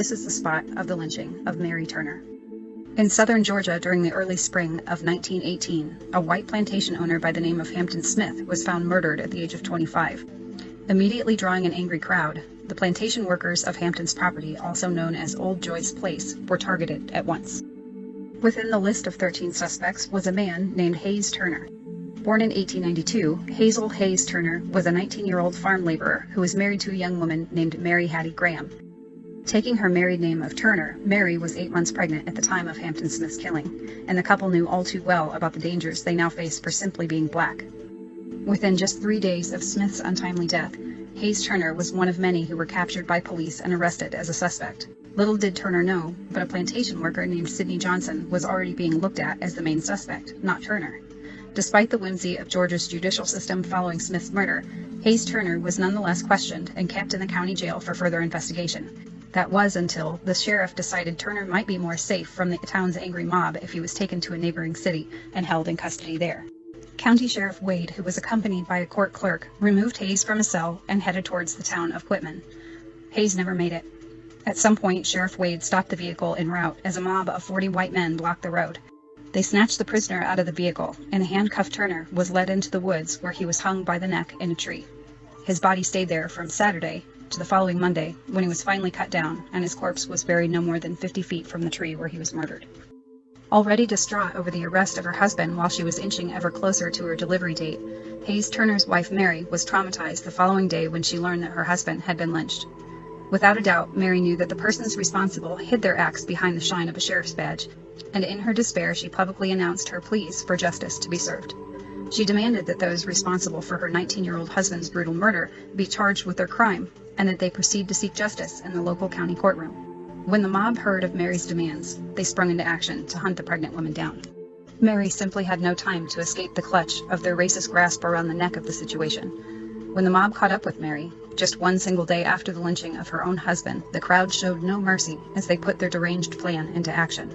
This is the spot of the lynching of Mary Turner. In southern Georgia during the early spring of 1918, a white plantation owner by the name of Hampton Smith was found murdered at the age of 25. Immediately drawing an angry crowd, the plantation workers of Hampton's property, also known as Old Joyce Place, were targeted at once. Within the list of 13 suspects was a man named Hayes Turner. Born in 1892, Hazel Hayes Turner was a 19-year-old farm laborer who was married to a young woman named Mary Hattie Graham. Taking her married name of Turner, Mary was 8 months pregnant at the time of Hampton Smith's killing, and the couple knew all too well about the dangers they now faced for simply being black. Within just 3 days of Smith's untimely death, Hayes Turner was one of many who were captured by police and arrested as a suspect. Little did Turner know, but a plantation worker named Sidney Johnson was already being looked at as the main suspect, not Turner. Despite the whimsy of Georgia's judicial system following Smith's murder, Hayes Turner was nonetheless questioned and kept in the county jail for further investigation. That was until the sheriff decided Turner might be more safe from the town's angry mob if he was taken to a neighboring city and held in custody there. County Sheriff Wade, who was accompanied by a court clerk, removed Hayes from a cell and headed towards the town of Quitman. Hayes never made it. At some point, Sheriff Wade stopped the vehicle en route as a mob of 40 white men blocked the road. They snatched the prisoner out of the vehicle, and a handcuffed Turner was led into the woods where he was hung by the neck in a tree. His body stayed there from Saturday to the following Monday, when he was finally cut down, and his corpse was buried no more than 50 feet from the tree where he was murdered. Already distraught over the arrest of her husband while she was inching ever closer to her delivery date, Hayes Turner's wife Mary was traumatized the following day when she learned that her husband had been lynched. Without a doubt, Mary knew that the persons responsible hid their acts behind the shine of a sheriff's badge, and in her despair she publicly announced her pleas for justice to be served. She demanded that those responsible for her 19-year-old husband's brutal murder be charged with their crime, and that they proceed to seek justice in the local county courtroom. When the mob heard of Mary's demands, they sprung into action to hunt the pregnant woman down. Mary simply had no time to escape the clutch of their racist grasp around the neck of the situation. When the mob caught up with Mary, just one single day after the lynching of her own husband, the crowd showed no mercy as they put their deranged plan into action.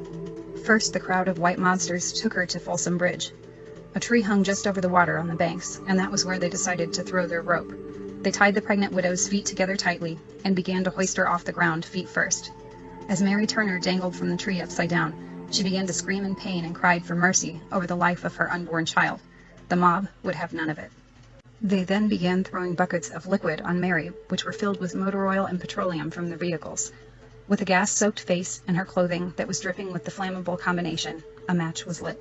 First, the crowd of white mobsters took her to Folsom Bridge. A tree hung just over the water on the banks, and that was where they decided to throw their rope. They tied the pregnant widow's feet together tightly and began to hoist her off the ground feet first. As Mary Turner dangled from the tree upside down, she began to scream in pain and cried for mercy over the life of her unborn child. The mob would have none of it. They then began throwing buckets of liquid on Mary, which were filled with motor oil and petroleum from their vehicles. With a gas-soaked face and her clothing that was dripping with the flammable combination, a match was lit.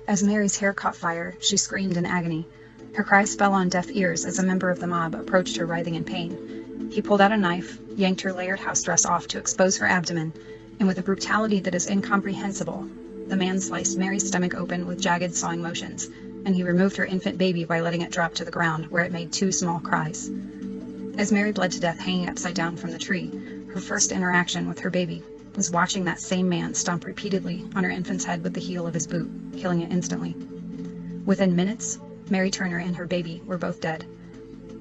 As Mary's hair caught fire, she screamed in agony. Her cries fell on deaf ears as a member of the mob approached her writhing in pain. He pulled out a knife, yanked her layered house dress off to expose her abdomen, and with a brutality that is incomprehensible, the man sliced Mary's stomach open with jagged sawing motions, and he removed her infant baby by letting it drop to the ground, where it made 2 small cries. As Mary bled to death hanging upside down from the tree, her first interaction with her baby was watching that same man stomp repeatedly on her infant's head with the heel of his boot, killing it instantly. Within minutes, Mary Turner and her baby were both dead.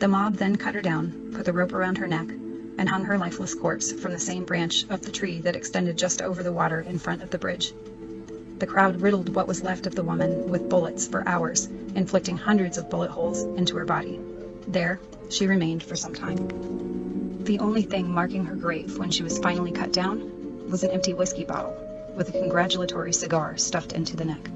The mob then cut her down, put the rope around her neck, and hung her lifeless corpse from the same branch of the tree that extended just over the water in front of the bridge. The crowd riddled what was left of the woman with bullets for hours, inflicting hundreds of bullet holes into her body. There, she remained for some time. The only thing marking her grave when she was finally cut down was an empty whiskey bottle with a congratulatory cigar stuffed into the neck.